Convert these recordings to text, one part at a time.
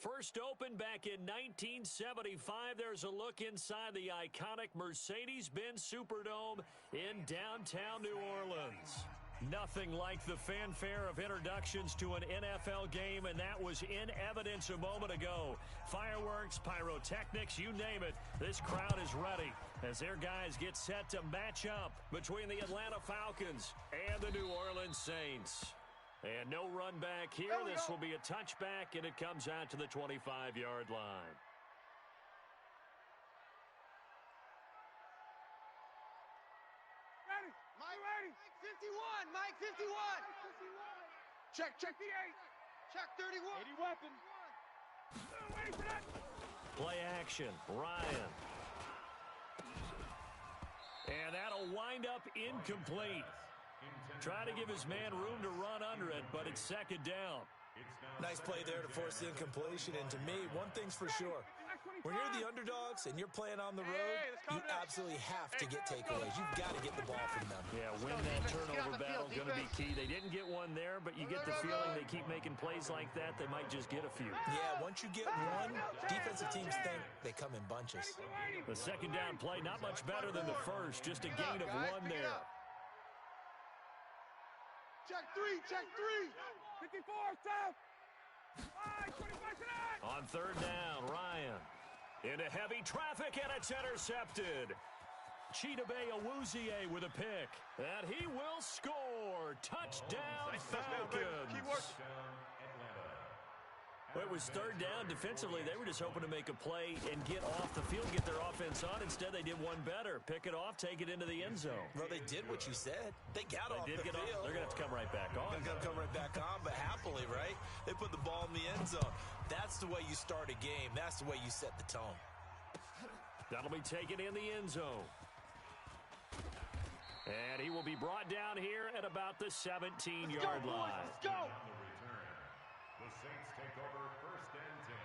First opened back in 1975, there's a look inside the iconic Mercedes-Benz Superdome in downtown New Orleans. Nothing like the fanfare of introductions to an NFL game, and that was in evidence a moment ago. Fireworks, pyrotechnics, you name it, this crowd is ready as their guys get set to match up between the Atlanta Falcons and the New Orleans Saints. And no run back here. This will be a touchback, and it comes out to the 25-yard line. Ready. Mike, ready. Mike 51. Check the 8. Check 31. 80 weapon. Play action. Ryan. And that'll wind up incomplete. Try to give his man room to run under it, but it's second down. Nice play there to force the incompletion. And to me, one thing's for sure. When you're the underdogs and you're playing on the road, you absolutely have to get takeaways. You've got to get the ball from them. Yeah, win that turnover battle, going to be key. They didn't get one there, but you get the feeling they keep making plays like that, they might just get a few. Yeah, once you get one, defensive teams think they come in bunches. The second down play, not much better than the first, just a gain of one there. Check 3. 54, stop. 25 On third down, Ryan. Into heavy traffic, and it's intercepted. Chidobe Awuzie with a pick. And he will score. Touchdown, Falcons. Well, it was third down. Defensively, they were just hoping to make a play and get off the field, get their offense on. Instead, they did one better. Pick it off, take it into the end zone. Well, they did what you said. They got off the field. They're going to have to come right back on. They're going to come right back on, but happily, right? They put the ball in the end zone. That's the way you start a game. That's the way you set the tone. That'll be taken in the end zone. And he will be brought down here at about the 17-yard line. Let's go. The Saints take over first and 10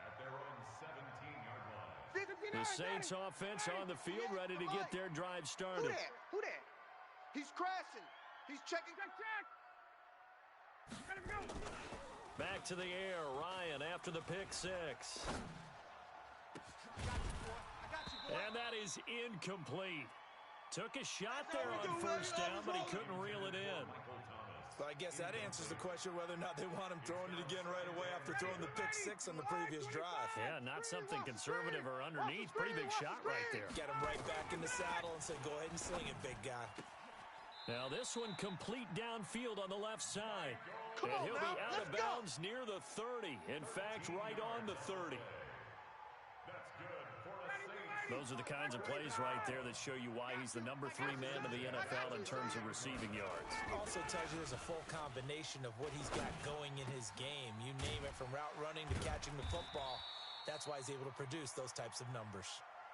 at their own 17-yard line. The Saints offense on the field, ready to get their drive started. Who that? He's crashing. He's checking. Check. Back to the air, Ryan after the pick six. And that is incomplete. Took a shot there on first down, but he couldn't reel it in. So I guess that answers the question whether or not they want him throwing it again right away after throwing the pick six on the previous drive. Yeah, not something conservative or underneath. Pretty big shot right there. Get him right back in the saddle and say, go ahead and sling it, big guy. Now this one complete downfield on the left side. And he'll be out of bounds near the 30. In fact, right on the 30. Those are the kinds of plays right there that show you why he's the number 3 man in the NFL in terms of receiving yards. Also tells you there's a full combination of what he's got going in his game. You name it, from route running to catching the football. That's why he's able to produce those types of numbers.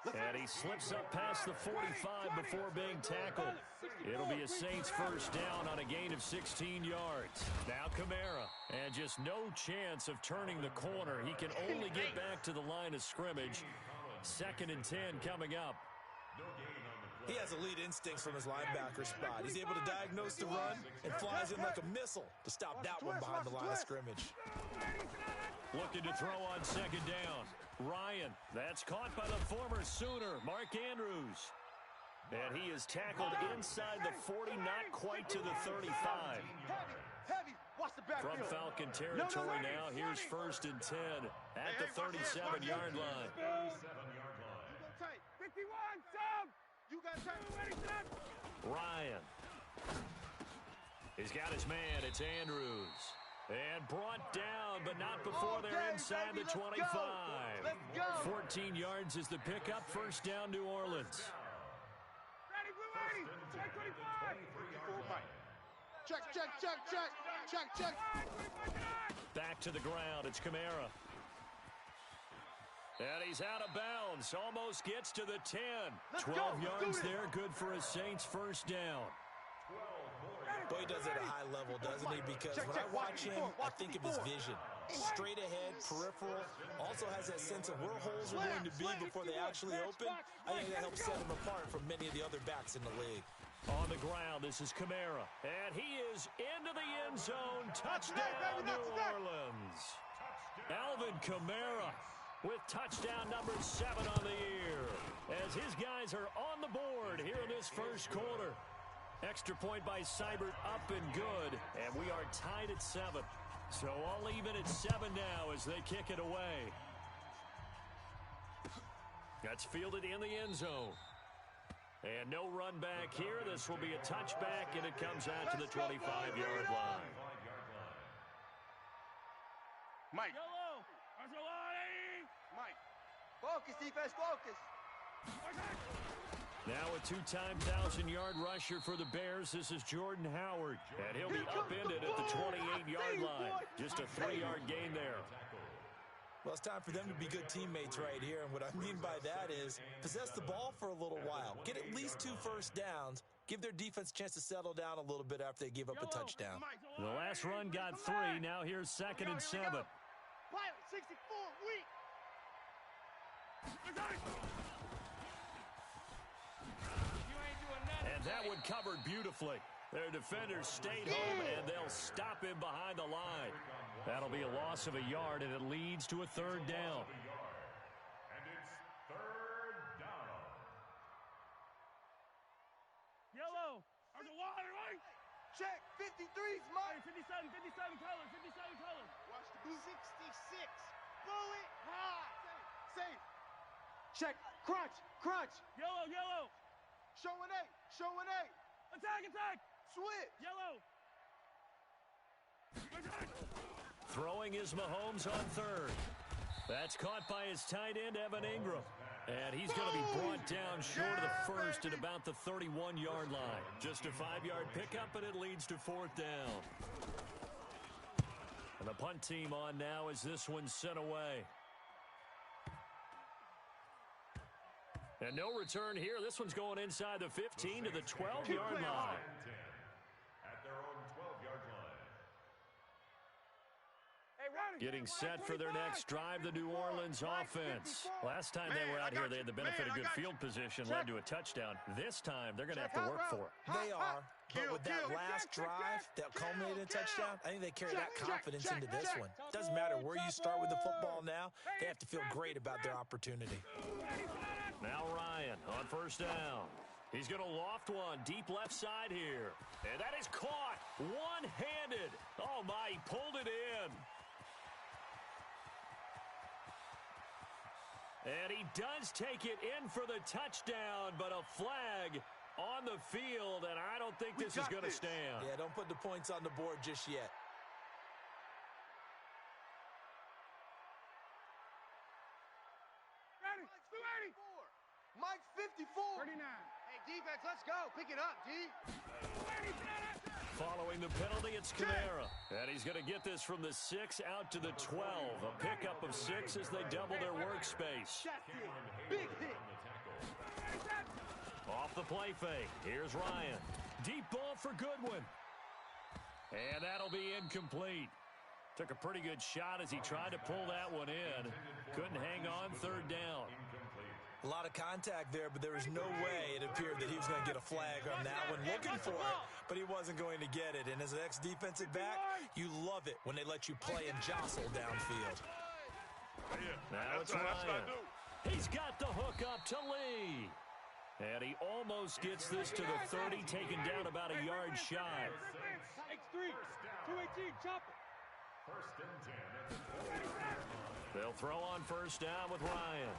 And he slips up past the 45 before being tackled. It'll be a Saints first down on a gain of 16 yards. Now Kamara, and just no chance of turning the corner. He can only get back to the line of scrimmage. Second and 10 coming up. He has elite instincts from his linebacker spot. He's able to diagnose the run and flies in like a missile to stop that one behind the line of scrimmage. Looking to throw on second down. Ryan, that's caught by the former Sooner, Mark Andrews. And he is tackled inside the 40, not quite to the 35. From Falcon territory now, here's first and 10 at the 37-yard line. 51, you got Ryan. He's got his man. It's Andrews. And brought down, but not before they're inside the 25. 14 yards is the pickup. First down, New Orleans. Ready. Check 25. Check. Back to the ground. It's Kamara. And he's out of bounds. Almost gets to the 10. 12 yards there. Good for a Saints first down. Boy, he does it at a high level, doesn't he? Because when I watch him, I think of his vision. Straight ahead, peripheral. Also has that sense of where holes are going to be before they actually open. I think that helps set him apart from many of the other backs in the league. On the ground, this is Kamara. And he is into the end zone. Touchdown, New Orleans. Alvin Kamara with touchdown number 7 on the year, as his guys are on the board here in this first quarter. Extra point by Seibert up and good, and we are tied at 7. So all even at 7 now as they kick it away. That's fielded in the end zone. And no run back here. This will be a touchback, and it comes out to the 25-yard line. Mike. Mike. Focus, defense, focus. Now a two-time 1,000-yard rusher for the Bears. This is Jordan Howard, and he'll be upended at the 28-yard line. Just a 3-yard gain there. Well, it's time for them to be good teammates right here, and what I mean by that is possess the ball for a little while. Get at least 2 first downs. Give their defense a chance to settle down a little bit after they give up a touchdown. The last run got 3. Now here's 2nd and 7. Pilot 64, weak. And that one covered beautifully. Their defenders stayed home, and they'll stop him behind the line. That'll be a loss of a yard, and it leads to a 3rd down. And it's 3rd down. Yellow. There's a water, right? Check, 53's Mike. 57 color, 57 color. Watch the blue. 66. Bullet high. Safe. Check, crunch, crunch. Yellow. Showing 8, showing 8. Attack. Switch. Yellow. Attack. Throwing is Mahomes on 3rd. That's caught by his tight end, Evan Ingram. And he's going to be brought down short of the first at about the 31-yard line. Just a 5-yard pickup, and it leads to 4th down. And the punt team on now as this one's sent away. And no return here. This one's going inside the 15 to the 12-yard line. At their own 12-yard line. Getting set for their next drive, the New Orleans offense. Last time they were out here, they had the benefit of good field position, led to a touchdown. This time, they're going to have to work for it. They are, but with that last drive that culminated in a touchdown, I think they carry that confidence into this one. Doesn't matter where you start with the football now, they have to feel great about their opportunity. Now Ryan on 1st down. He's going to loft one deep left side here. And that is caught one-handed. Oh, my, he pulled it in. And he does take it in for the touchdown, but a flag on the field, and I don't think this is going to stand. Yeah, don't put the points on the board just yet. Ready. 280. Mike 54. 39. Hey, defense, let's go. Pick it up, D. Following the penalty, it's Kamara. And he's going to get this from the 6 out to the 12. A pickup of 6 as they double their workspace. Big hit. Off the play fake. Here's Ryan. Deep ball for Goodwin. And that'll be incomplete. Took a pretty good shot as he tried to pull that one in. Couldn't hang on. 3rd down. A lot of contact there, but there was no way it appeared that he was going to get a flag on that one. Looking for it, but he wasn't going to get it. And as an ex-defensive back, you love it when they let you play and jostle downfield. Now it's Ryan. He's got the hook up to Lee. And he almost gets this to the 30, taken down about a yard shy. X3, 218, chopper. 1st and 10. They'll throw on 1st down with Ryan.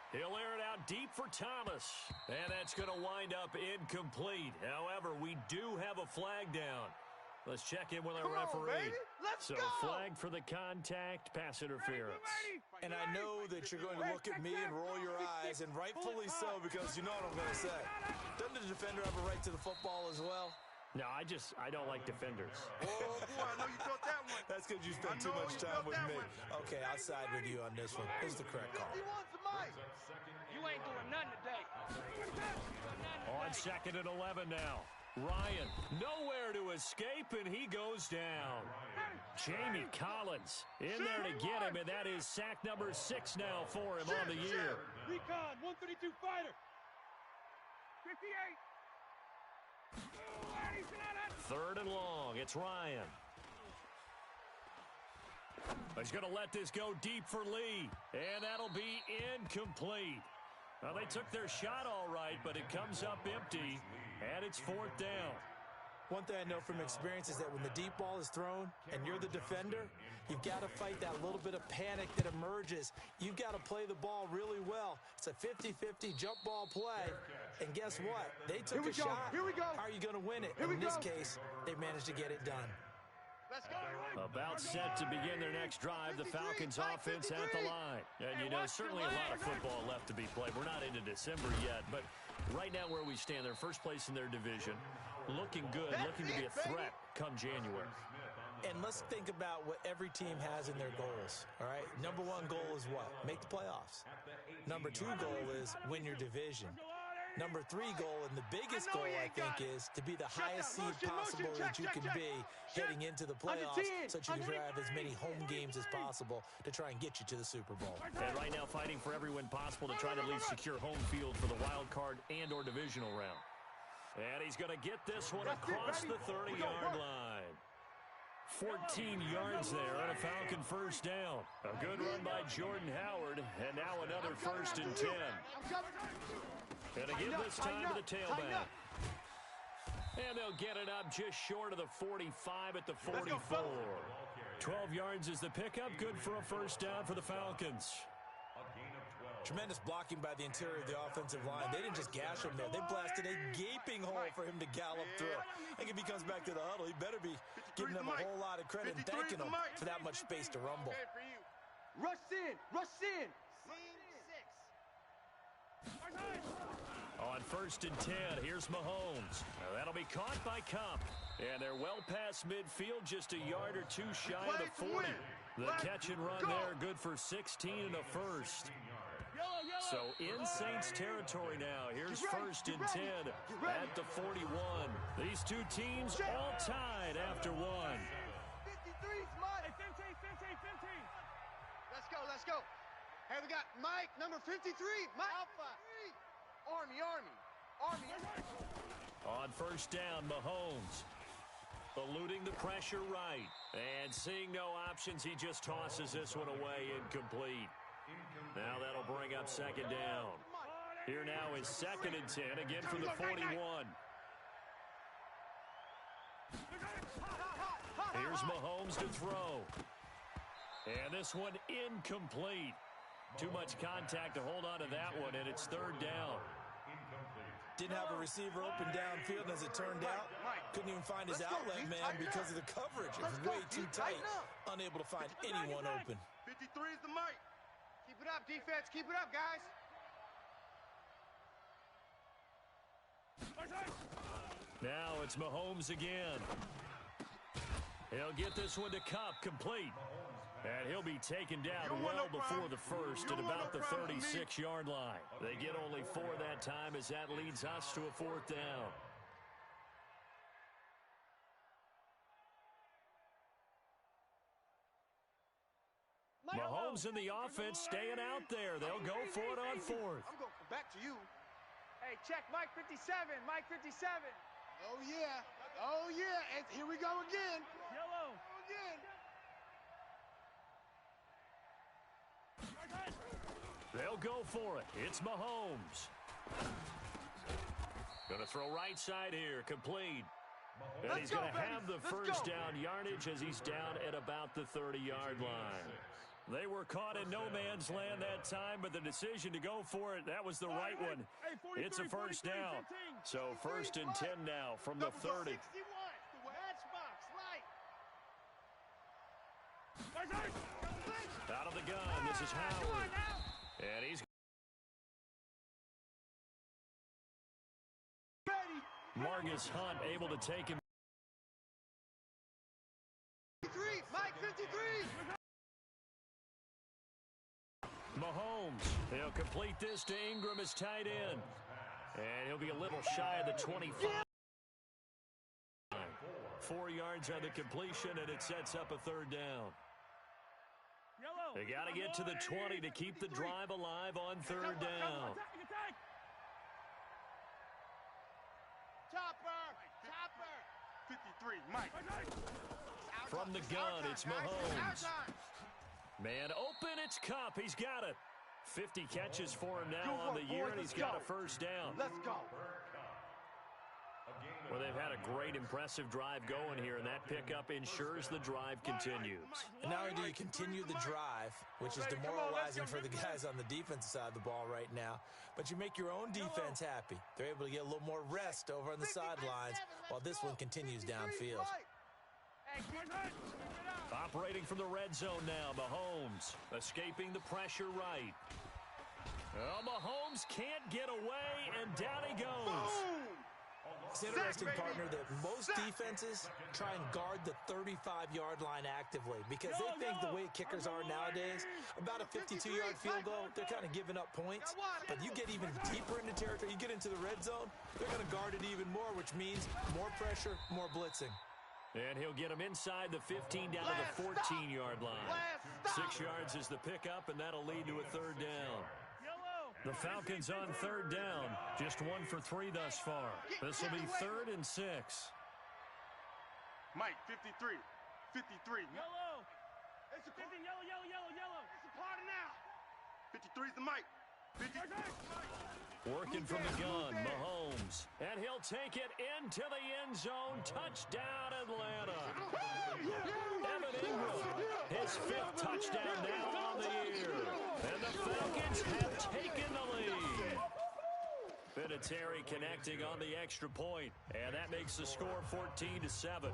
He'll air it out deep for Thomas. And that's going to wind up incomplete. However, we do have a flag down. Let's check in with our referee. Let's go! go! Flag for the contact, pass interference. And I know that you're going to look at me and roll your eyes, and rightfully so, because you know what I'm going to say. Doesn't the defender have a right to the football as well? No, I don't like defenders. Oh, boy, I know you thought that one. That's because you spent too much time with me. Okay, I'll side with you on this one. This is the correct call. You ain't doing nothing today. On 2nd and 11 now. Ryan, nowhere to escape, and he goes down. Jamie Collins in there to get him, and that is sack number 6 now for him on the year. Recon, 132 fighter. 58. 3rd and long. It's Ryan. He's going to let this go deep for Lee, and that'll be incomplete. Well, they took their shot all right, but it comes up empty, and it's 4th down. One thing I know from experience is that when the deep ball is thrown and you're the defender, you've got to fight that little bit of panic that emerges. You've got to play the ball really well. It's a 50-50 jump ball play. And guess what? They took a shot. Here we go. How are you going to win it? In this case, they managed to get it done. Let's go. About set to begin their next drive, the Falcons offense at the line. And, you know, certainly a lot of football left to be played. We're not into December yet, but right now where we stand, they're first place in their division. Looking good, looking to be a threat come January. And let's think about what every team has in their goals, all right? Number 1 goal is what? Make the playoffs. Number 2 goal is win your division. Number 3 goal, and the biggest goal, I think, is to be the highest seed possible that you can be heading into the playoffs so that you can have as many home games as possible to try and get you to the Super Bowl. And right now fighting for every win possible to try to at least secure home field for the wild card and or divisional round. And he's going to get this one across the 30-yard line. 14 yards there on a Falcon first down. A good run by Jordan Howard, and now another 1st and 10. And again this time to the tailback. And they'll get it up just short of the 45 at the 44. 12 yards is the pickup. Good for a first down for the Falcons. Tremendous blocking by the interior of the offensive line. They didn't just gash him there. They blasted a gaping hole for him to gallop through. I think if he comes back to the huddle, he better be giving them a whole lot of credit and thanking them for that much space to rumble. Rush in. Rush in. On 1st and 10, here's Mahomes. Now that'll be caught by Cup. And they're well past midfield, just a yard or 2 shy of the 40. The catch and run there, good for 16 and a first. So in Saints territory now. Here's 1st and 10 at the 41. These two teams all tied after 1. 53's mine. 15. Let's go. Hey, we got Mike, number 53. Mike. Alpha. Army. On 1st down, Mahomes eluding the pressure right. And seeing no options, he just tosses this one away, incomplete. Now that'll bring up 2nd down. Here now is 2nd and 10, again from the 41. Here's Mahomes to throw. And this one incomplete. Too much contact to hold on to that one, and it's 3rd down. Didn't have a receiver open downfield, and as it turned out, couldn't even find his outlet man because of the coverage. It was way too tight, unable to find anyone open. 53 is the mic. Keep it up, defense. Keep it up, guys. Now it's Mahomes again. He'll get this one to Cup, complete. And he'll be taken down well before the first at about the 36-yard line. They get only 4 that time as that leads us to a 4th down. Mahomes and the offense staying out there. They'll go for it on 4th. I'm going back to you. Hey, check Mike 57. Mike 57. Oh, yeah. And here we go again. Yellow. They'll go for it. It's Mahomes. Going to throw right side here, complete. And he's going to have the first down yardage as he's down at about the 30-yard line. They were caught in no man's land that time, but the decision to go for it, that was the right one. It's a first down. So 1st and 10 now from the 30. Out of the gun, this is Howard. And he's Margus Hunt able to take him. Mike 53. Mahomes, he'll complete this to Ingram as tight end. And he'll be a little shy of the 25. 4 yards on the completion, and it sets up a 3rd down. They got to get to the 20 to keep the drive alive on 3rd down. Chopper. 53, Mike. From the gun, it's Mahomes. Man open, it's Cup. He's got it. 50 catches for him now on the year, and he's got a first down. Let's go. Well, they've had a great, impressive drive going here, and that pickup ensures the drive continues. And not only do you continue the drive, which is demoralizing for the guys on the defensive side of the ball right now, but you make your own defense happy. They're able to get a little more rest over on the sidelines while this one continues downfield. Operating from the red zone now, Mahomes escaping the pressure right. Well, Mahomes can't get away, and down he goes. It's interesting, partner, that most defenses try and guard the 35-yard line actively because they think the way kickers are nowadays, about a 52-yard field goal, they're kind of giving up points. But you get even deeper into territory, you get into the red zone, they're going to guard it even more, which means more pressure, more blitzing. And he'll get him inside the 15 down to the 14-yard line. 6 yards is the pickup, and that'll lead to a third down. The Falcons on third down. Just 1 for 3 thus far. This will be 3rd and 6. Mike, 53. 53. Yellow. It's a corner. Yellow. It's a corner now. 53 is the Mike. 53. Working from the gun, Mahomes. And he'll take it into the end zone. Touchdown, Atlanta. Evan Ingram, his 5th touchdown now on the year. And the Falcons have taken the lead. Vinatieri connecting on the extra point. And that makes the score 14-7. Saints 7.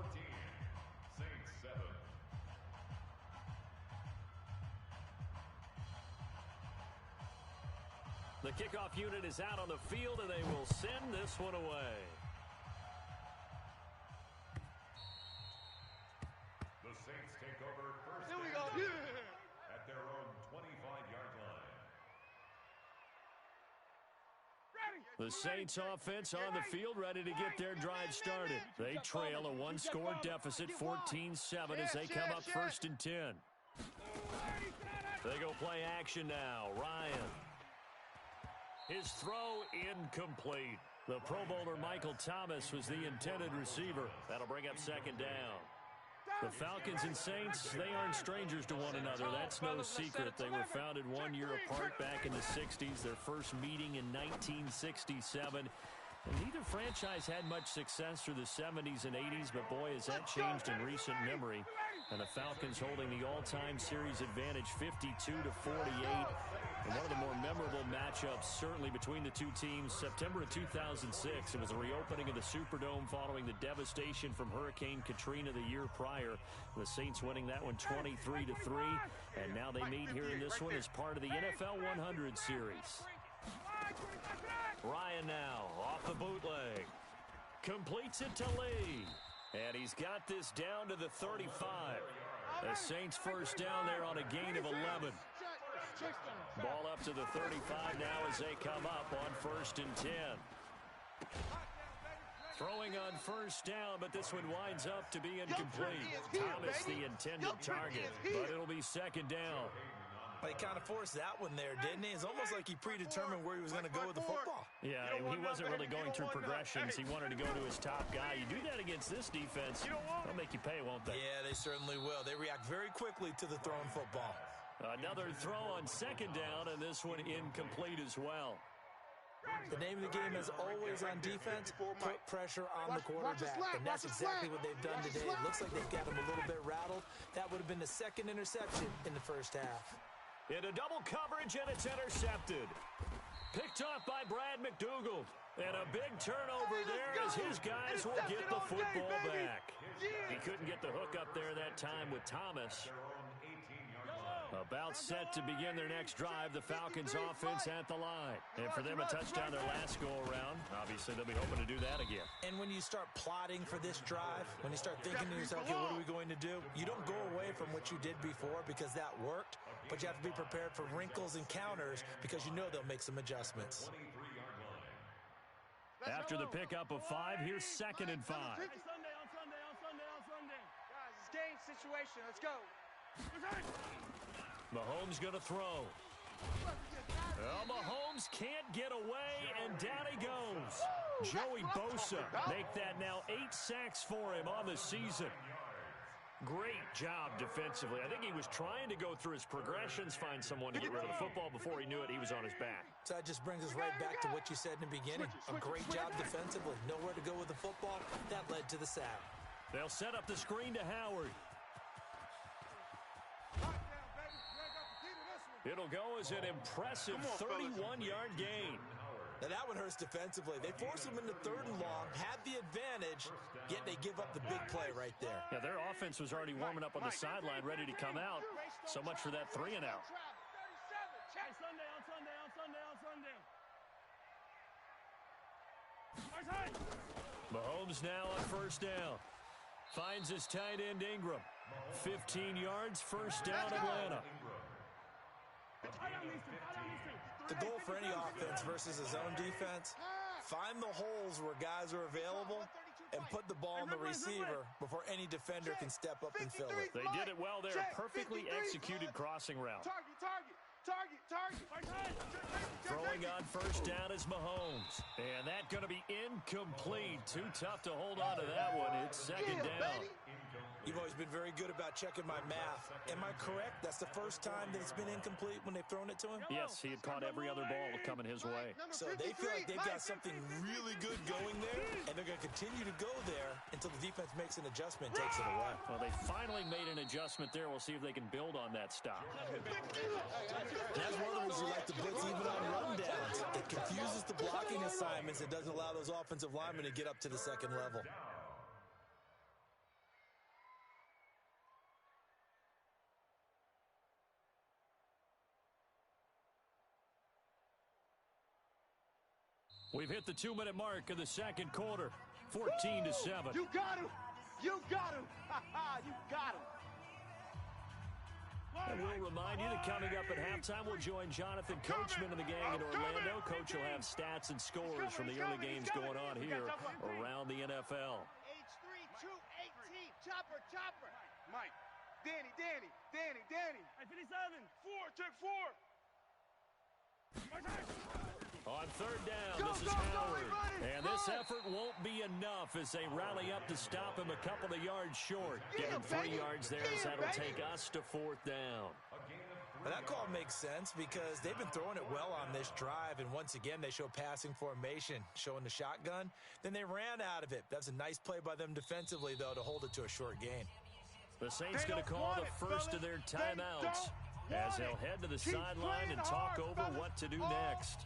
The kickoff unit is out on the field, and they will send this one away. The Saints take over first Here we and go. 10 at their own 25-yard line. The Saints offense on the field, ready to get their drive started. They trail a 1-score deficit, 14-7, as they come up 1st and 10. They go play action now. Ryan. His throw incomplete. The Pro Bowler Michael Thomas was the intended receiver. That'll bring up 2nd down. The Falcons and Saints, they aren't strangers to one another. That's no secret. They were founded 1 year apart back in the 60s. Their first meeting in 1967. And neither franchise had much success through the 70s and 80s, but boy, has that changed in recent memory. And the Falcons holding the all-time series advantage 52-48. And one of the more memorable matchups, certainly between the two teams, September of 2006. It was a reopening of the Superdome following the devastation from Hurricane Katrina the year prior. The Saints winning that one 23-3. And now they meet here in this one as part of the NFL 100 series. Ryan now off the bootleg. Completes it to Lee. And he's got this down to the 35. The Saints first down there on a gain of 11. Ball up to the 35 now as they come up on 1st and 10. Throwing on first down, but this one winds up to be incomplete. Thomas the intended target, but it'll be 2nd down. But he kind of forced that one there, didn't he? It's almost like he predetermined where he was going to go with the football. Yeah, he wasn't really going through progressions. He wanted to go to his top guy. You do that against this defense, they'll make you pay, won't they? Yeah, they certainly will. They react very quickly to the thrown football. Another throw on 2nd down, and this one incomplete as well. The name of the game, as always on defense, put pressure on the quarterback. And that's exactly what they've done today. It looks like they've got him a little bit rattled. That would have been the 2nd interception in the first half. Into double coverage, and it's intercepted. Picked off by Brad McDougald. And a big turnover there as his guys will get the football back. He couldn't get the hook up there that time with Thomas. About set to begin their next drive, the Falcons offense at the line. And for them, a touchdown their last go-around. Obviously, they'll be hoping to do that again. And when you start plotting for this drive, when you start thinking to yourself, okay, what are we going to do? You don't go away from what you did before because that worked, but you have to be prepared for wrinkles and counters because you know they'll make some adjustments. After the pickup of 5, here's 2nd and 5. On Sunday. Guys, it's game situation. Let's go. Mahomes going to throw. Well, Mahomes can't get away, and down he goes. Joey Bosa make that now 8 sacks for him on the season. Great job defensively. I think he was trying to go through his progressions, find someone to get rid of the football. Before he knew it, he was on his back. So that just brings us right back to what you said in the beginning. A great job defensively. Nowhere to go with the football. That led to the sack. They'll set up the screen to Howard. It'll go as an impressive 31-yard gain. Now that one hurts defensively. They force them into 3rd and long, have the advantage, yet they give up the big play right there. Yeah, their offense was already warming up on the sideline, ready to come out. So much for that 3 and out. Mahomes now on 1st down. Finds his tight end Ingram. 15 yards, 1st down Atlanta. The goal for any offense versus his own defense, find the holes where guys are available and put the ball on the receiver before any defender can step up and fill it. They did it well there. Perfectly executed crossing route. Throwing on 1st down is Mahomes. And that's going to be incomplete. Too tough to hold on to that one. It's 2nd down. You've always been very good about checking my math. Am I correct? That's the first time that it's been incomplete when they've thrown it to him? Yes, he had caught every other ball coming his way. So they feel like they've got something really good going there, and they're going to continue to go there until the defense makes an adjustment and takes it away. Well, they finally made an adjustment there. We'll see if they can build on that stop. That's one of the reasons we like to blitz even on rundowns. It confuses the blocking assignments. It doesn't allow those offensive linemen to get up to the 2nd level. We've hit the 2-minute mark of the 2nd quarter. 14-7. You got him. You got him. You got him. And we'll remind you that coming up at halftime, we'll join Jonathan Coachman and the gang in Orlando. Coach will have stats and scores from the early games going on here around the NFL. H3218. Chopper. Mike. Danny. Hey, 57. 4, check 4. On 3rd down, this is Howard. And this effort won't be enough as they rally up to stop him a couple of yards short. Give him 3 yards there as that'll take us to 4th down. Well, that call makes sense because they've been throwing it well on this drive, and once again they show passing formation, showing the shotgun. Then they ran out of it. That's a nice play by them defensively, though, to hold it to a short gain. The Saints going to call the first of their timeouts as they'll head to the sideline and talk over what to do next.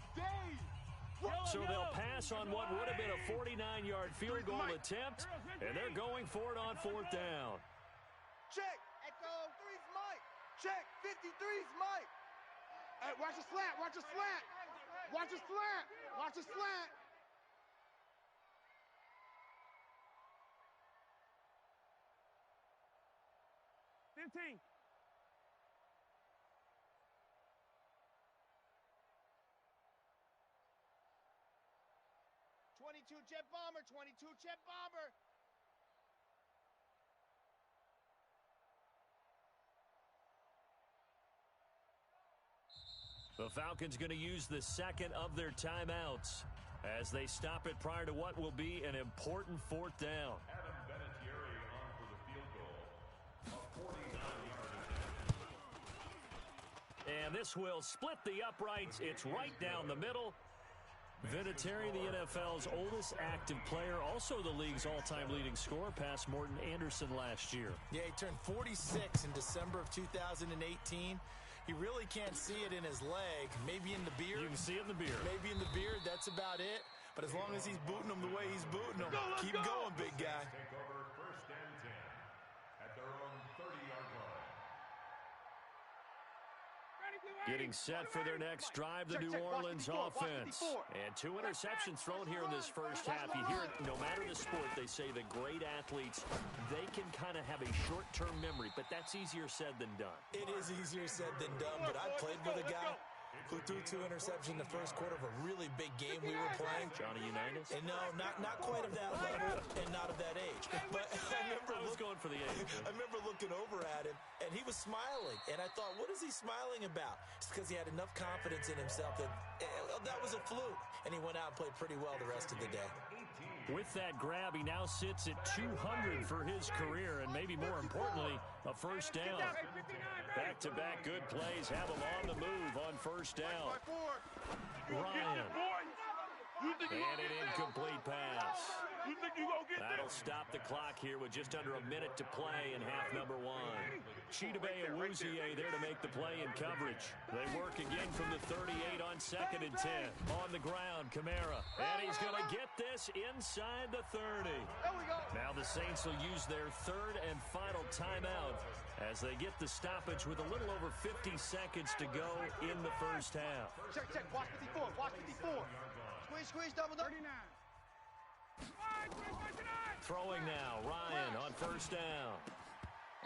So they'll pass on what would have been a 49-yard field goal attempt, and they're going for it on 4th down. Check. Echo 3's Mike. Check. 53's Mike. Hey, watch the slant. Watch the slant. 15. Jet Bomber. 22 Jet Bomber. The Falcons going to use the 2nd of their timeouts as they stop it prior to what will be an important 4th down. And this will split the uprights. It's right down the middle. Vinatieri, the NFL's oldest active player, also the league's all-time leading scorer, past Morton Anderson last year. Yeah, he turned 46 in December of 2018. He really can't see it in his leg, maybe in the beard. You can see it in the beard. Maybe in the beard, that's about it. But as long as he's booting them the way he's booting them, keep going, big guy. Take over 1st and 10 at their own 30-yard line. Getting set for their next drive, the New Orleans offense. And 2 interceptions thrown here in this first half. You hear it, no matter the sport, they say the great athletes, they can kind of have a short-term memory, but that's easier said than done. It is easier said than done, but I played with a guy who threw 2 interceptions in the first quarter of a really big game we were playing. Johnny Unitas? And no, not quite of that level and not of that age. But I was going for the age. I remember looking over at him, and he was smiling. And I thought, what is he smiling about? It's because he had enough confidence in himself that that was a fluke. And he went out and played pretty well the rest of the day. With that grab, he now sits at 200 for his career, and maybe more importantly, a first down. Back-to-back good plays have him on the move on first down. Ryan. And an incomplete pass. That'll stop the clock here with just under a minute to play in half number one. Chidobe Awuzie there to make the play in coverage. They work again from the 38 on 2nd and 10. On the ground, Kamara. And he's going to get this inside the 30. Now the Saints will use their third and final timeout as they get the stoppage with a little over 50 seconds to go in the first half. Check. Watch 54. Watch 54. Squeeze, double. 39. Throwing now, Ryan on first down.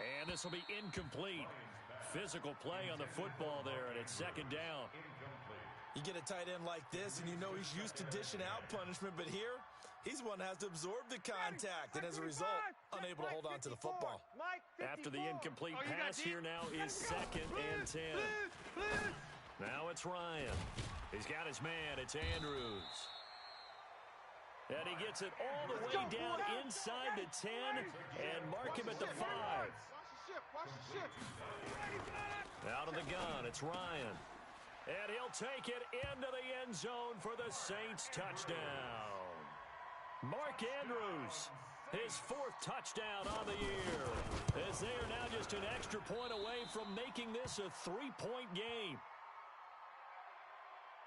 And this will be incomplete. Physical play on the football there, and it's second down. You get a tight end like this, and you know he's used to dishing out punishment, but here, he's one that has to absorb the contact, and as a result, unable to hold on to the football. After the incomplete pass, here now is 2nd and 10. Now it's Ryan. He's got his man. It's Andrews. And he gets it all the way down inside the 10 and mark him at the 5. Out of the gun, it's Ryan. And he'll take it into the end zone for the Saints touchdown. Mark Andrews, his 4th touchdown on the year, as they are now just an extra point away from making this a 3-point game.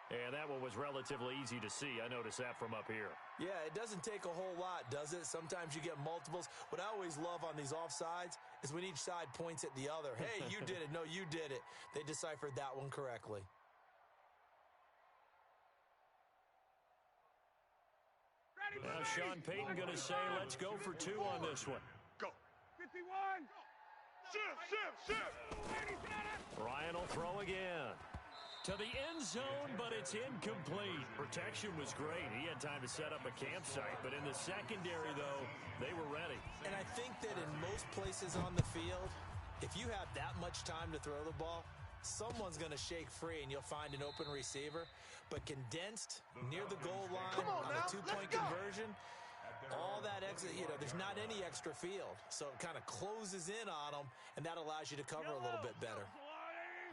And that one was relatively easy to see. I noticed that from up here. Yeah, it doesn't take a whole lot, does it? Sometimes you get multiples. What I always love on these offsides is when each side points at the other. Hey, you did it. No, you did it. They deciphered that one correctly. Now Sean Payton going to say, let's go for 2 on this one. Go. 51. Shift. Ryan will throw again. To the end zone, but it's incomplete. Protection was great. He had time to set up a campsite, but in the secondary, though, they were ready. And I think that in most places on the field, if you have that much time to throw the ball, someone's going to shake free and you'll find an open receiver. But condensed near the goal line on a 2-point conversion, all that extra, there's not any extra field. So it kind of closes in on them, and that allows you to cover a little bit better.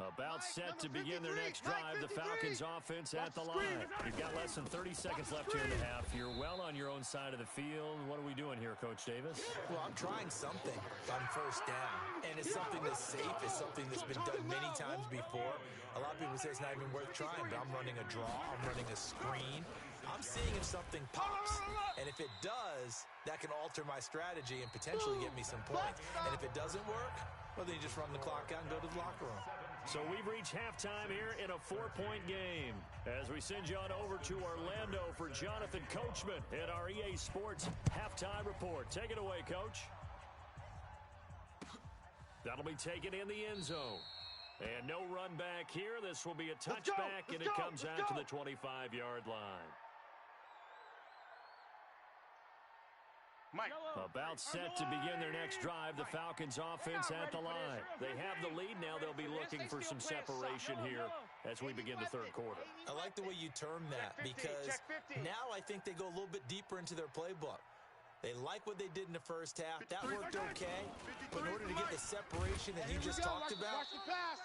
About set to begin their next drive, the Falcons offense at the line. You've got less than 30 seconds left here in the half. You're well on your own side of the field. What are we doing here, Coach Davis? Well, I'm trying something on first down, and it's something that's safe. It's something that's been done many times before. A lot of people say it's not even worth trying, but I'm running a draw. I'm running a screen. I'm seeing if something pops, and if it does, that can alter my strategy and potentially get me some points. And if it doesn't work, well, then you just run the clock out and go to the locker room. So we've reached halftime here in a 4-point game as we send you on over to Orlando for Jonathan Coachman in our EA Sports Halftime Report. Take it away, Coach. That'll be taken in the end zone. And no run back here. This will be a touchback, and it comes out to the 25-yard line. Mike. About set to begin their next drive, the Falcons offense at the line. They have the lead now. They'll be looking for some separation here as we begin the third quarter. I like the way you term that because now I think they go a little bit deeper into their playbook. They like what they did in the first half. That worked okay. But in order to get the separation that you just talked about,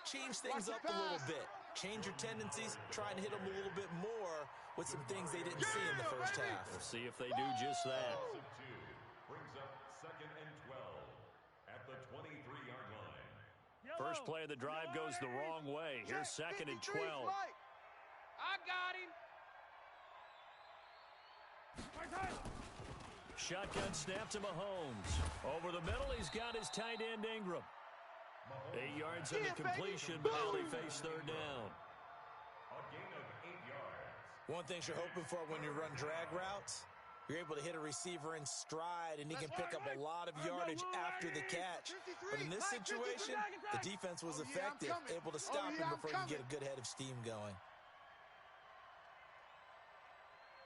change things up a little bit. Change your tendencies. Try and hit them a little bit more with some things they didn't see in the first half. We'll see if they do just that. Brings up 2nd and 12 at the 23-yard line. First play of the drive goes the wrong way. Here's 2nd and 12. I got him. Shotgun snap to Mahomes. Over the middle, he's got his tight end Ingram. 8 yards on the completion, but now they face third down. A gain of 8 yards. One thing you're hoping for when you run drag routes, you're able to hit a receiver in stride, and he can pick up a lot of yardage after the catch. But in this situation, the defense was effective, able to stop him before you get a good head of steam going.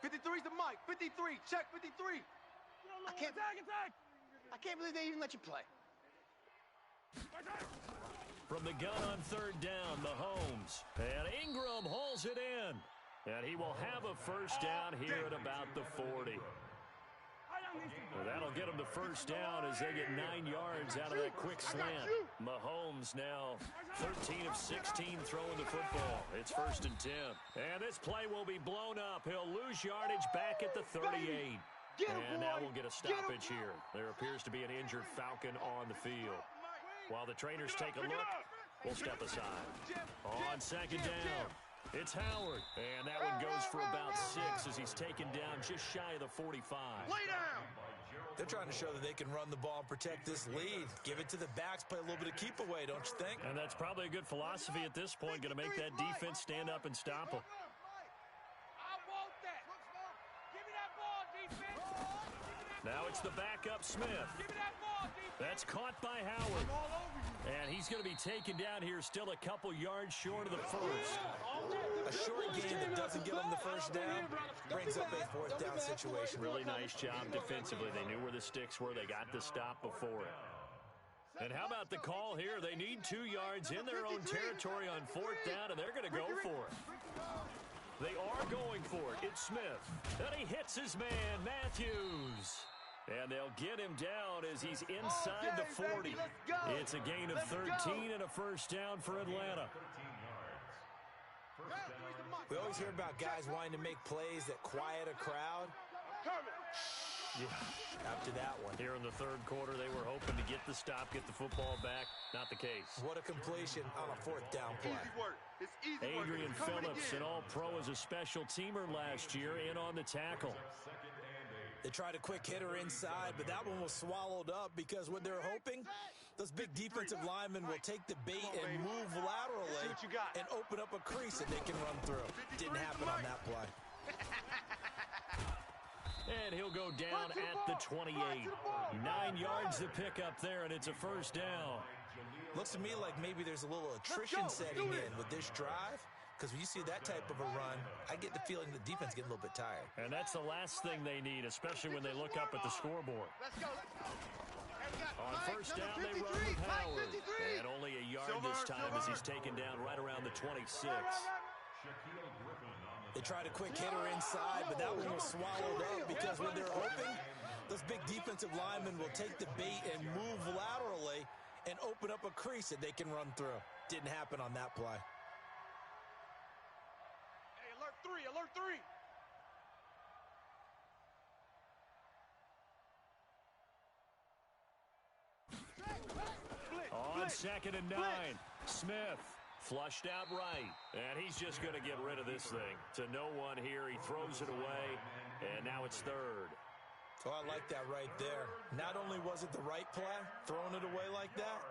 53's the mic. 53. Check 53. I can't believe they even let you play. From the gun on third down, Mahomes. And Ingram hauls it in. And he will have a first down here at about the 40. Well, that'll get them the first down as they get 9 yards out of that quick slant. Mahomes now 13 of 16 throwing the football. It's 1st and 10. And this play will be blown up. He'll lose yardage back at the 38. And now we'll get a stoppage here. There appears to be an injured Falcon on the field. While the trainers take a look, we'll step aside. On 2nd down, it's Howard. And that one goes for about 6 as he's taken down just shy of the 45. Lay down. They're trying to show that they can run the ball and protect this lead. Give it to the backs, play a little bit of keep away, don't you think? And that's probably a good philosophy at this point. Going to make that defense stand up and stop them. I want that. Give me that ball, defense. Now it's the backup Smith. Give me that ball, defense. That's caught by Howard. And he's going to be taken down here still a couple yards short of the first. A short game that doesn't give them the first down brings up a 4th down situation. Really nice job defensively. They knew where the sticks were. They got the stop before it. And how about the call here? They need 2 yards in their own territory on 4th down, and they're going to go for it. They are going for it. It's Smith. And he hits his man, Matthews. And they'll get him down as he's inside the 40. It's a gain of 13 and a first down for Atlanta. We always hear about guys wanting to make plays that quiet a crowd. Yeah. After that one. Here in the 3rd quarter, they were hoping to get the stop, get the football back. Not the case. What a completion on a 4th down play. Easy work. It's easy work. Adrian Phillips, an all-pro as a special teamer last year, in on the tackle. They tried a quick hitter inside, but that one was swallowed up because what they're hoping, those big defensive linemen will take the bait and move laterally and open up a crease that they can run through. Didn't happen on that play. And he'll go down at the 28. 9 yards to pick up there, and it's a first down. Looks to me like maybe there's a little attrition setting in with this drive. Because when you see that type of a run, I get the feeling the defense getting a little bit tired. And that's the last thing they need, especially when they look up at the scoreboard. On first down, they run with Howard. And only a yard this time as he's taken down right around the 26. They tried a quick hitter inside, but that one was swallowed up because what they're hoping, those big defensive linemen will take the bait and move laterally and open up a crease that they can run through. Didn't happen on that play. Alert 3. On 2nd and 9, Smith flushed out right. And he's just going to get rid of this thing. To no one here. He throws it away, and now it's 3rd. Oh, I like that right there. Not only was it the right play, throwing it away like that,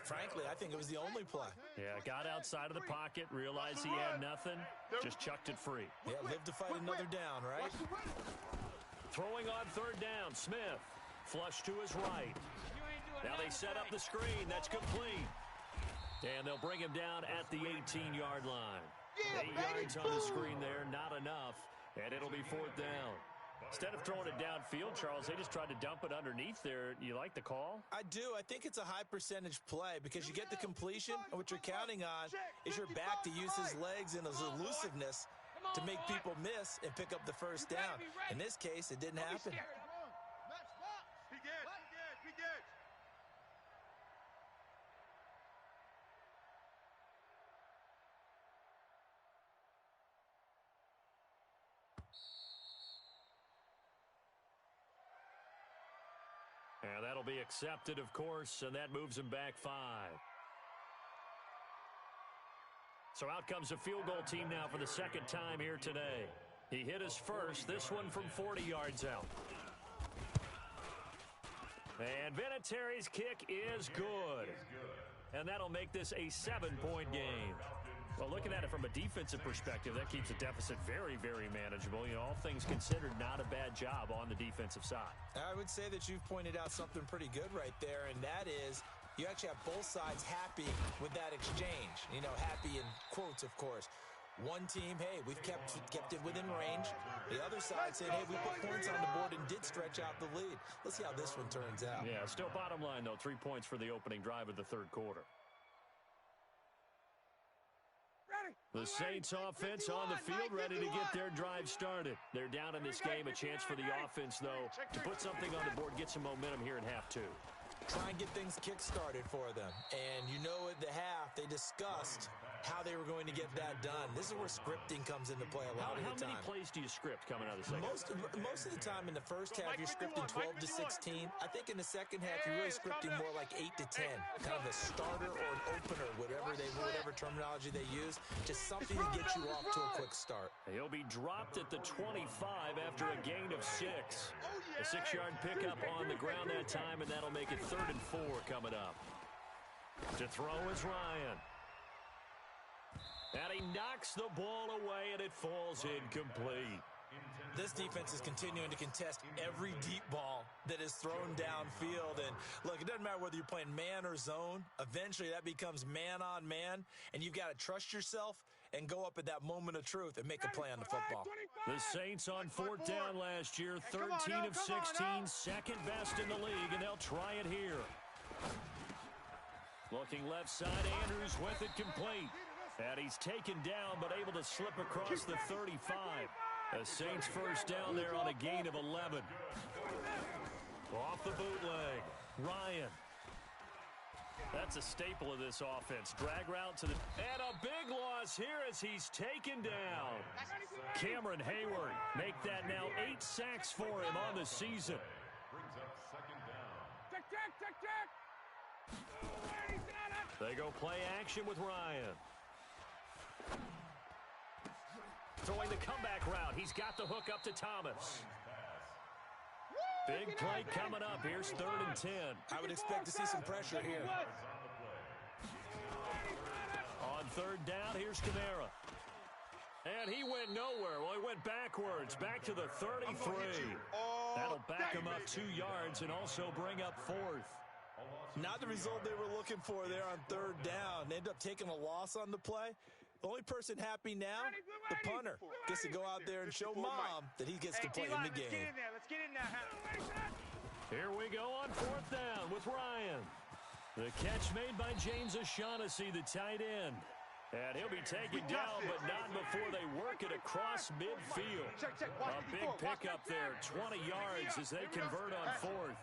frankly, I think it was the only play. Yeah, got outside of the pocket, realized he had nothing, just chucked it free. Yeah, live to fight another down, right? Throwing on 3rd down, Smith. Flush to his right. Now they set up the screen. That's complete. And they'll bring him down at the 18-yard line. 8 yards on the screen there, not enough. And it'll be 4th down. Instead of throwing it downfield, Charles, they just tried to dump it underneath there. You like the call? I do. I think it's a high percentage play because you get the completion, and what you're counting on is your back to use his legs and his elusiveness to make people miss and pick up the first down. In this case, it didn't happen. Big edge. And that'll be accepted, of course, and that moves him back 5. So out comes a field goal team now for the 2nd time here today. He hit his first, this one from 40 yards out. And Vinatieri's kick is good. And that'll make this a 7-point game. Well, looking at it from a defensive perspective, that keeps the deficit very, very manageable. You know, all things considered, not a bad job on the defensive side. I would say that you've pointed out something pretty good right there, and that is you actually have both sides happy with that exchange. You know, happy in quotes, of course. One team, hey, we've kept it within range. The other side said, hey, we put points on the board and did stretch out the lead. Let's see how this one turns out. Yeah, still bottom line, though, 3 points for the opening drive of the 3rd quarter. Ready. The Saints offense on the field, ready to get their drive started. They're down in this game. A chance for the offense, though, to put something on the board, get some momentum here in half two. Try and get things kick-started for them. And you know at the half, they discussed how they were going to get that done. This is where scripting comes into play a lot of the time. How many plays do you script coming out of the second? Most of the time in the first half, you're scripting 12 to 16. I think in the second half, you're really scripting more like 8 to 10. Kind of a starter or an opener, whatever terminology they use. Just something to get you off to a quick start. He'll be dropped at the 25 after a gain of 6. A 6-yard pickup on the ground that time, and that'll make it 3rd and 4 coming up. To throw is Ryan. And he knocks the ball away, and it falls incomplete. This defense is continuing to contest every deep ball that is thrown downfield. And, look, it doesn't matter whether you're playing man or zone. Eventually, that becomes man-on-man, and you've got to trust yourself and go up at that moment of truth and make a play on the football. The Saints on 4th down last year, 13 of 16, second best in the league, and they'll try it here. Looking left side, Andrews with it complete. And he's taken down, but able to slip across the 35. The Saints first down there on a gain of 11. Off the bootleg, Ryan. That's a staple of this offense. Drag route to the... And a big loss here as he's taken down. Cameron Hayward make that now 8 sacks for him on the season. Brings up second down. Check. They go play action with Ryan. Throwing the comeback route. He's got the hook up to Thomas. Big play coming up. Here's 3rd and 10. I would expect to see some pressure here. On 3rd down, here's Kamara. And he went nowhere. Well, he went backwards. Back to the 33. That'll back him up 2 yards and also bring up 4th. Not the result they were looking for there on 3rd down. They ended up taking a loss on the play. The only person happy now, the punter, gets to go out there and show Mom that he gets to play in the game. Let's get in there. Here we go on 4th down with Ryan. The catch made by James O'Shaughnessy, the tight end. And he'll be taken down, but not before they work it across midfield. A big pickup there, 20 yards as they convert on 4th.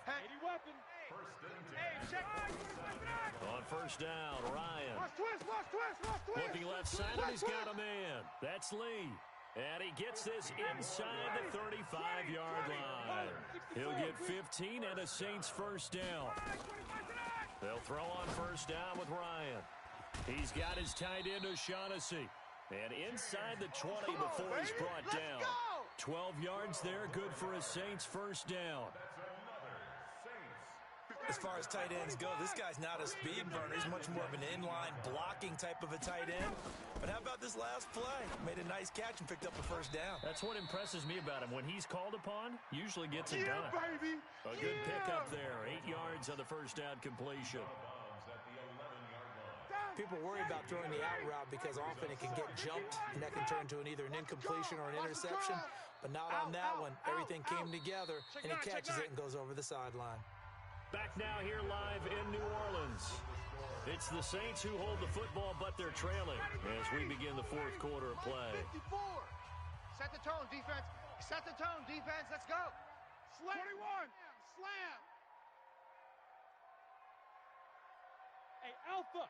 On 1st down, Ryan. Looking left side, and he's got a man. That's Lee. And he gets this inside the 35-yard line. He'll get 15 and a Saints first down. They'll throw on 1st down with Ryan. He's got his tight end O'Shaughnessy. And inside the 20 before he's brought down. 12 yards there, good for a Saints first down. As far as tight ends go, this guy's not a speed burner. He's much more of an inline blocking type of a tight end. But how about this last play? Made a nice catch and picked up a 1st down. That's what impresses me about him. When he's called upon, usually gets it done. Baby. A good pickup there. 8 yards on the 1st down completion. People worry about throwing the out route because often it can get jumped, and that can turn into either an incompletion or an interception. But not on that one. Everything came together, and he catches it and goes over the sideline. Back now here live in New Orleans. It's the Saints who hold the football, but they're trailing as we begin the 4th quarter of play. 54. Set the tone, defense. Set the tone, defense. Let's go. Slam. 21. Slam. Hey, Alpha.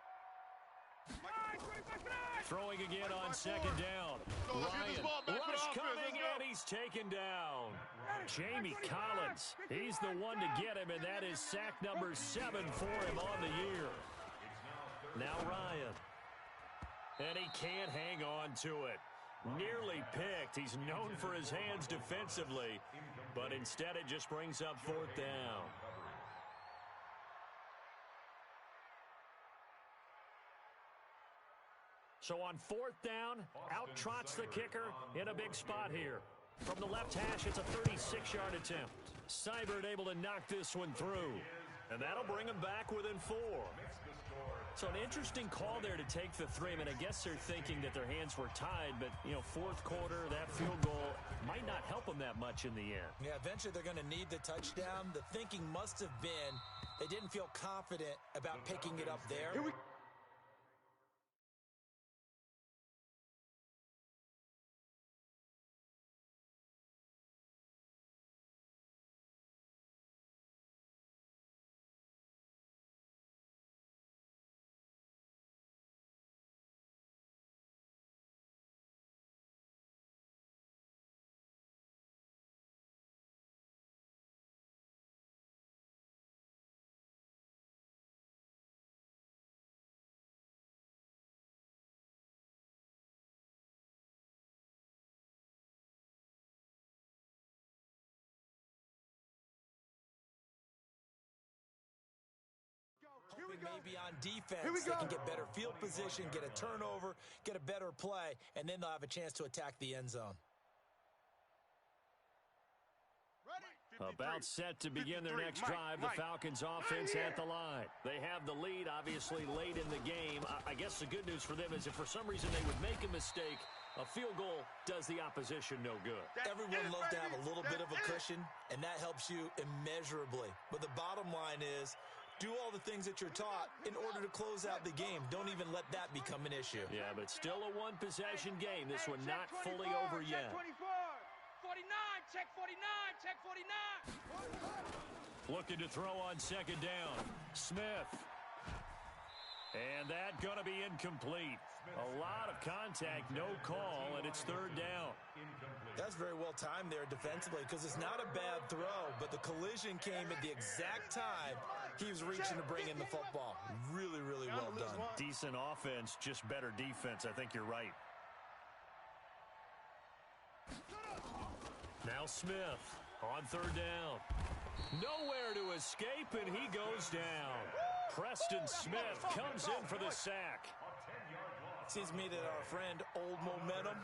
Throwing again on 2nd down. Ryan, rush coming, and he's taken down. Jamie Collins, he's the one to get him, and that is sack number 7 for him on the year. Now Ryan. And he can't hang on to it. Nearly picked. He's known for his hands defensively, but instead it just brings up 4th down. So on 4th down, out trots the kicker in a big spot here. From the left hash, it's a 36-yard attempt. Seibert able to knock this one through. And that'll bring him back within 4. So an interesting call there to take the 3. I mean, I guess they're thinking that their hands were tied, but, 4th quarter, that field goal might not help them that much in the end. Yeah, eventually they're going to need the touchdown. The thinking must have been they didn't feel confident about picking it up there. maybe on defense. They can get better field position, get a turnover, get a better play, and then they'll have a chance to attack the end zone. About set to begin their next drive, the Falcons offense at the line. They have the lead, obviously, late in the game. I guess the good news for them is if for some reason they would make a mistake, a field goal does the opposition no good. Everyone loves to have a little bit of a cushion, and that helps you immeasurably. But the bottom line is, do all the things that you're taught in order to close out the game. Don't even let that become an issue. Yeah, but still a one-possession game. This one not fully over yet. 49, check 49, check 49. Looking to throw on second down. Smith. And that going to be incomplete. A lot of contact, no call, and it's third down. That's very well timed there defensively because it's not a bad throw, but the collision came at the exact time he was reaching to bring in the football. Really, really well done. Decent offense, just better defense. I think you're right. Now Smith on third down. Nowhere to escape, and he goes down. Preston Smith comes in for the sack. Seems to me that our friend Old Momentum,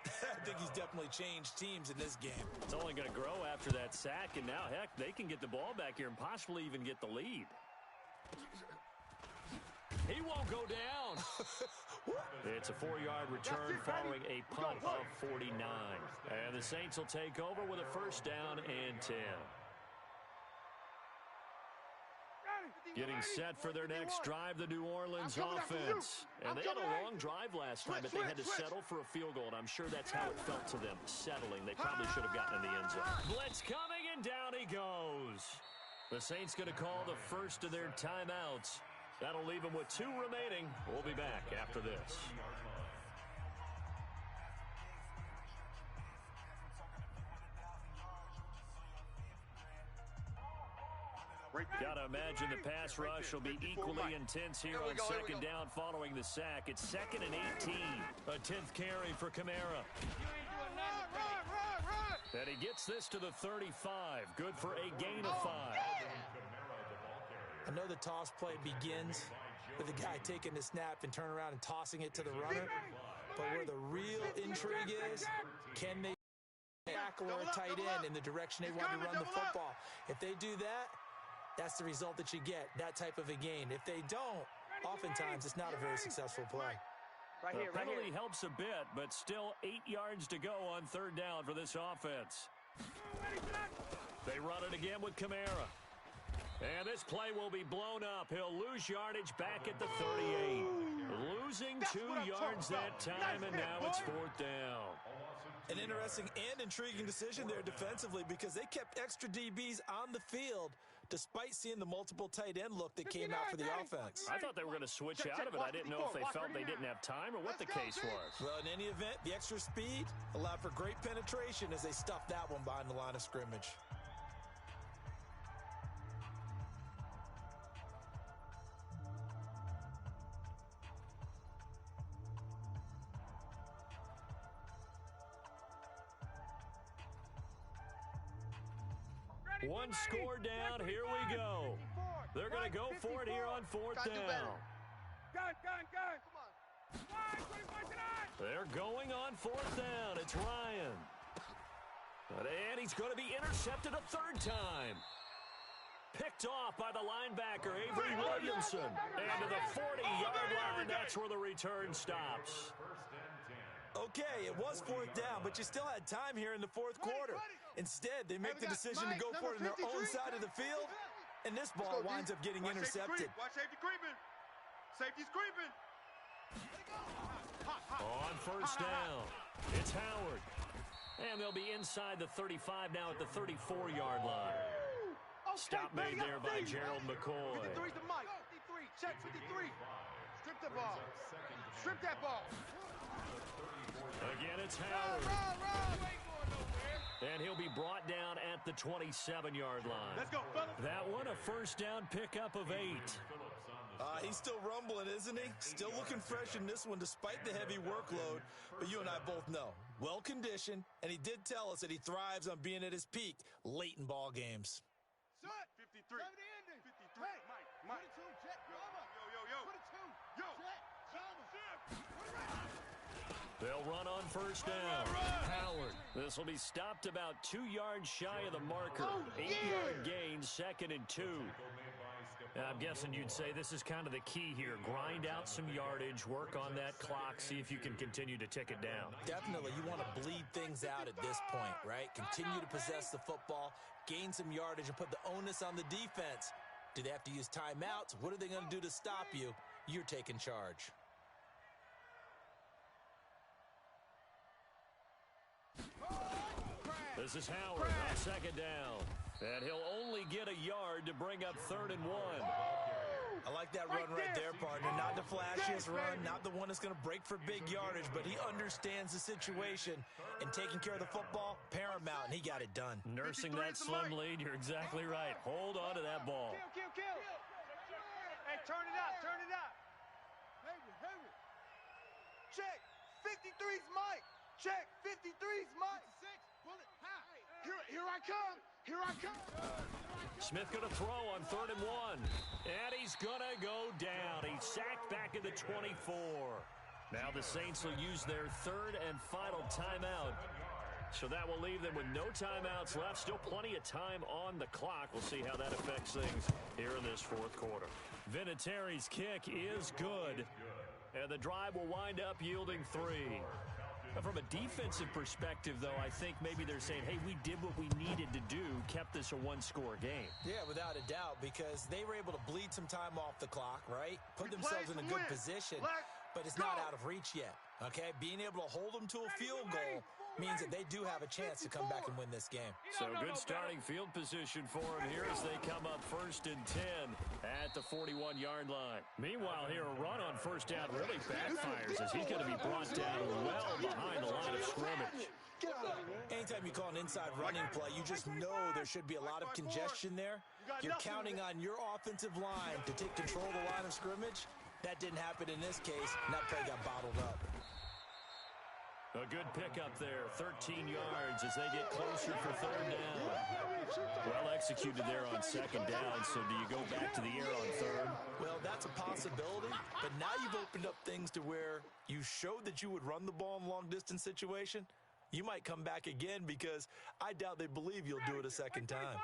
I think he's definitely changed teams in this game. It's only going to grow after that sack, and now, heck, they can get the ball back here and possibly even get the lead. He won't go down. It's a 4-yard return following a punt of 49. And the Saints will take over with a first down and 10. Getting set for their next drive, the New Orleans offense. And they had a long drive last time, but they had to settle for a field goal. And I'm sure that's how it felt to them, settling. They probably should have gotten in the end zone. Blitz coming, and down he goes. The Saints going to call the first of their timeouts. That'll leave them with 2 remaining. We'll be back after this. Got to imagine the pass rush will be equally intense here on second down following the sack. It's 2nd and 18. A 10th carry for Kamara. And he gets this to the 35. Good for a gain of 5. I know the toss play begins with the guy taking the snap and turn around and tossing it to the runner. But where the real intrigue is, can they tackle or a tight end in the direction they want to run the football? If they do that, that's the result that you get, that type of a gain. If they don't, oftentimes it's not a very successful play. The penalty helps a bit, but still 8 yards to go on third down for this offense. They run it again with Kamara. And this play will be blown up. He'll lose yardage back at the 38. Losing 2 yards that time, and now it's 4th down. An interesting and intriguing decision there defensively because they kept extra DBs on the field despite seeing the multiple tight end look that came out for the offense. I thought they were going to switch out of it. I didn't know if they felt they didn't have time or what the case was. Well, in any event, the extra speed allowed for great penetration as they stuffed that one behind the line of scrimmage. One score down. Here we go. They're going to go for it here on 4th down. They're going on 4th down. It's Ryan. And he's going to be intercepted a 3rd time. Picked off by the linebacker, Avery Williamson. And to the 40-yard line, that's where the return stops. Okay, it was 4th down, but you still had time here in the 4th quarter. Instead, they make the decision to go for it on their own side of the field, and this ball winds up getting intercepted. Watch safety creeping. Safety's creeping. On 1st down, it's Howard. And they'll be inside the 35 now at the 34-yard line. Stop made there by Gerald McCoy. 53's the mic. 53, check 53. Strip the ball. Strip that ball. Again, it's Howard. And he'll be brought down at the 27-yard line. Let's go, fellas. That one, a first down pickup of 8. He's still rumbling, isn't he? Still looking fresh in this one despite the heavy workload. But you and I both know, well-conditioned, and he did tell us that he thrives on being at his peak late in ball games. 53. 53. Mike. They'll run on first down. Howard. This will be stopped about 2 yards shy of the marker. 8-yard gain, 2nd and 2. I'm guessing you'd say this is kind of the key here. Grind out some yardage, work on that clock, see if you can continue to tick it down. Definitely, you want to bleed things out at this point, right? Continue to possess the football, gain some yardage, and put the onus on the defense. Do they have to use timeouts? What are they going to do to stop you? You're taking charge. This is Howard on 2nd down. And he'll only get a yard to bring up 3rd and 1. I like that run right there, partner. Not the flashiest run, not the one that's going to break for big yardage, but he understands the situation, and taking care of the football, paramount, and he got it done. Nursing that slim lead, you're exactly right. Hold on to that ball. Kill. Hey, turn it up. Check. 53's Mike. Check. 53's Mike. Here I come. Smith going to throw on 3rd and 1. And he's going to go down. He's sacked back at the 24. Now the Saints will use their 3rd and final timeout. So that will leave them with no timeouts left. Still plenty of time on the clock. We'll see how that affects things here in this 4th quarter. Vinatieri's kick is good. And the drive will wind up yielding 3. From a defensive perspective, though, I think maybe they're saying, hey, we did what we needed to do, kept this a one-score game. Yeah, without a doubt, because they were able to bleed some time off the clock, right? Put themselves in a good position, but it's not out of reach yet, okay? Being able to hold them to a field goal means that they do have a chance to come back and win this game. So good starting field position for them here as they come up 1st and 10 at the 41-yard line. Meanwhile, here a run on 1st down really backfires as he's going to be brought down well behind the line of scrimmage. Anytime you call an inside running play, you just know there should be a lot of congestion there. You're counting on your offensive line to take control of the line of scrimmage. That didn't happen in this case, and that play got bottled up. A good pickup there, 13 yards as they get closer for 3rd down. Well executed there on 2nd down, so do you go back to the air on 3rd? Well, that's a possibility, but now you've opened up things to where you showed that you would run the ball in a long-distance situation. You might come back again because I doubt they believe you'll do it a 2nd time.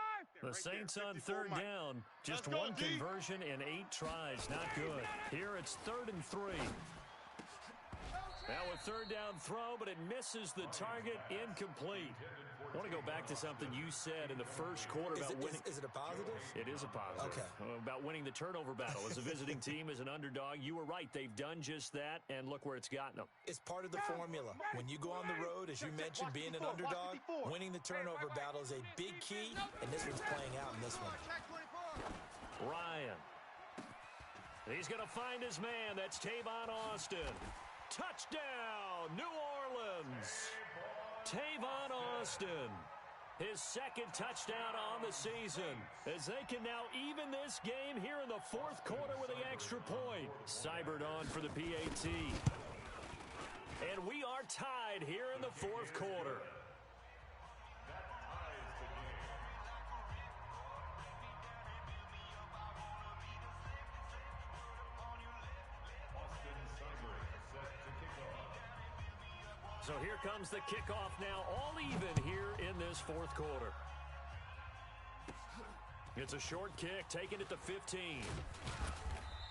The Saints on 3rd down, just one conversion in 8 tries, not good. Here it's 3rd and 3. Now a 3rd down throw, but it misses the target, incomplete. I want to go back to something you said in the 1st quarter about winning. Is it a positive? It is a positive. Okay. About winning the turnover battle. As a visiting team, as an underdog, you were right. They've done just that, and look where it's gotten them. It's part of the formula. When you go on the road, as you mentioned, being an underdog, winning the turnover battle is a big key, and this one's playing out in this one. Ryan. He's going to find his man. That's Tavon Austin. Touchdown, New Orleans. Tavon Austin, his 2nd touchdown on the season, as they can now even this game here in the 4th quarter with the extra point. Cybert on for the PAT. And we are tied here in the 4th quarter. So here comes the kickoff now, all even here in this 4th quarter. It's a short kick, taking it to 15.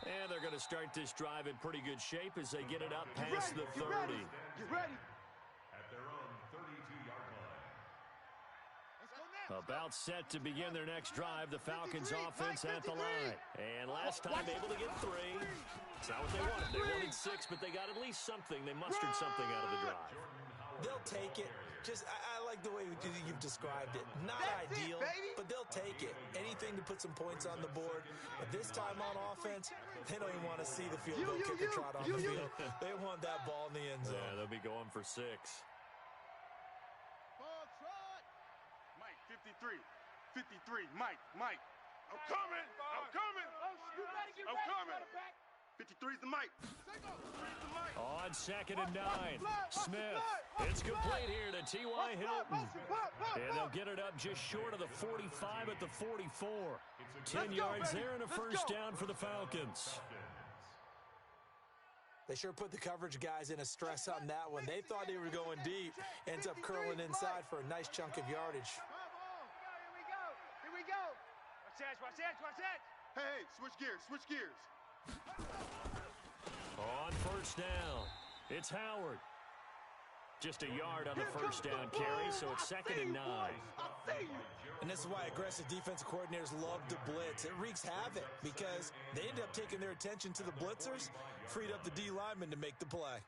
And they're going to start this drive in pretty good shape as they get it up past the 30. Get ready. At their own 32-yard line. About set to begin their next drive, the Falcons offense at the line. And last time able to get 3. It's not what they wanted. They wanted 6, but they got at least something. They mustered something out of the drive. They'll take it. Just, I like the way you've described it. Not ideal, but they'll take it. Anything to put some points on the board. But this time on offense, they don't even want to see the field goal kicker trot on the field. They want that ball in the end zone. Yeah, they'll be going for 6. Mike, 53. 53, Mike. I'm coming. I'm coming. 53's the Mike. On 2nd and 9, Smith. It's complete here to T.Y. Hilton. And they'll get it up just short of the 45 at the 44. 10 yards there and a first down for the Falcons. They sure put the coverage guys in a stress on that one. They thought they were going deep. Ends up curling inside for a nice chunk of yardage. Here we go. Watch that. Hey, switch gears. On first down, it's Howard. Just a yard on the first down carry, so it's 2nd and 9. And this is why aggressive defensive coordinators love to blitz. It wreaks havoc because they end up taking their attention to the blitzers, freed up the D lineman to make the play.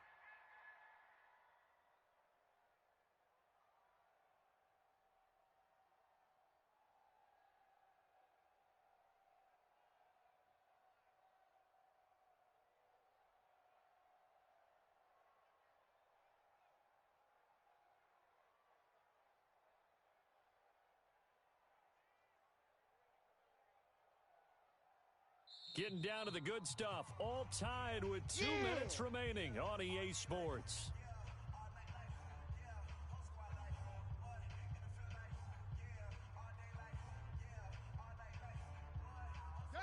Getting down to the good stuff. All tied with 2 minutes remaining on EA Sports.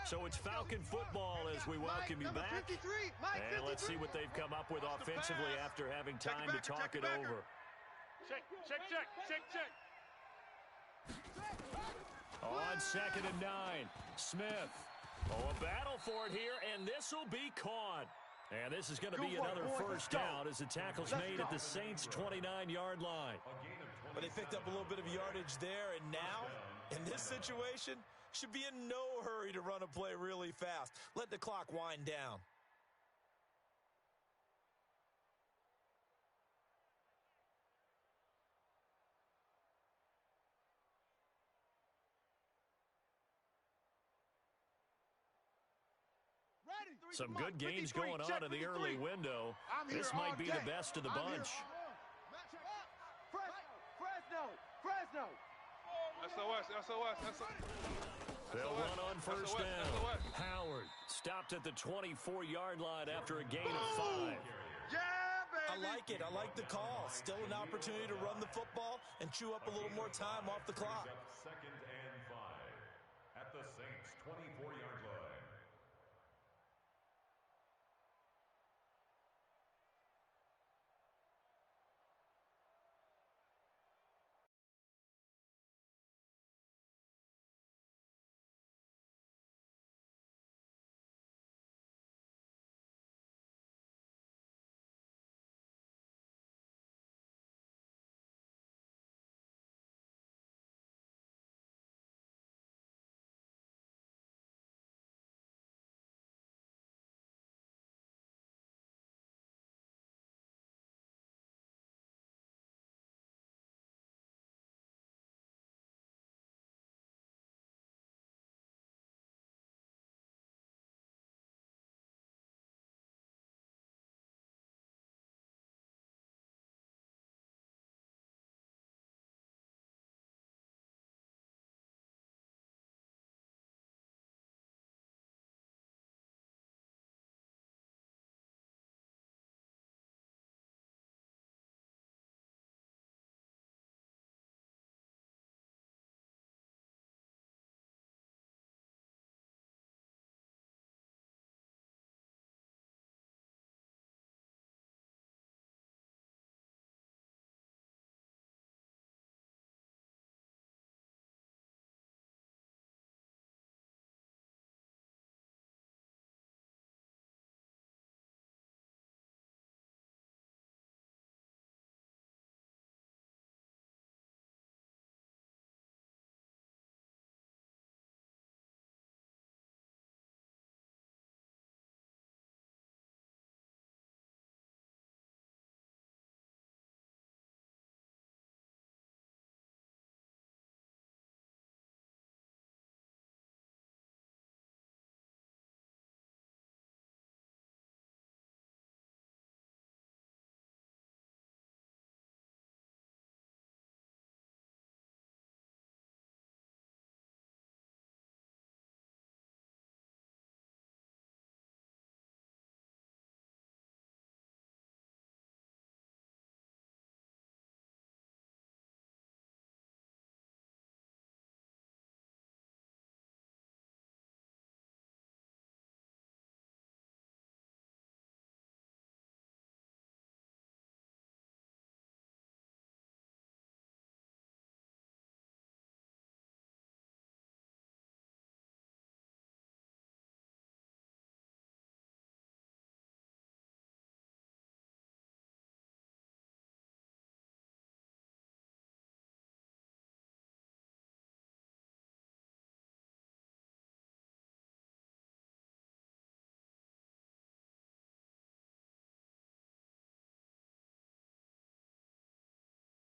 So it's Falcon football as we welcome you back. And let's see what they've come up with offensively after having time to talk it over. Check. On 2nd and 9, Smith. Oh, a battle for it here, and this will be caught. And this is going to be another first down as the tackle's made at the Saints' 29-yard line. But they picked up a little bit of yardage there, and now, in this situation, should be in no hurry to run a play really fast. Let the clock wind down. Some good games going on in the early window. This might be the best of the bunch. Fresno. SOS. They'll run on first down. Howard stopped at the 24-yard line after a gain of 5. Yeah, baby. I like the call. Still an opportunity to run the football and chew up a little more time off the clock. 2nd and 5 at the Saints' 24-yard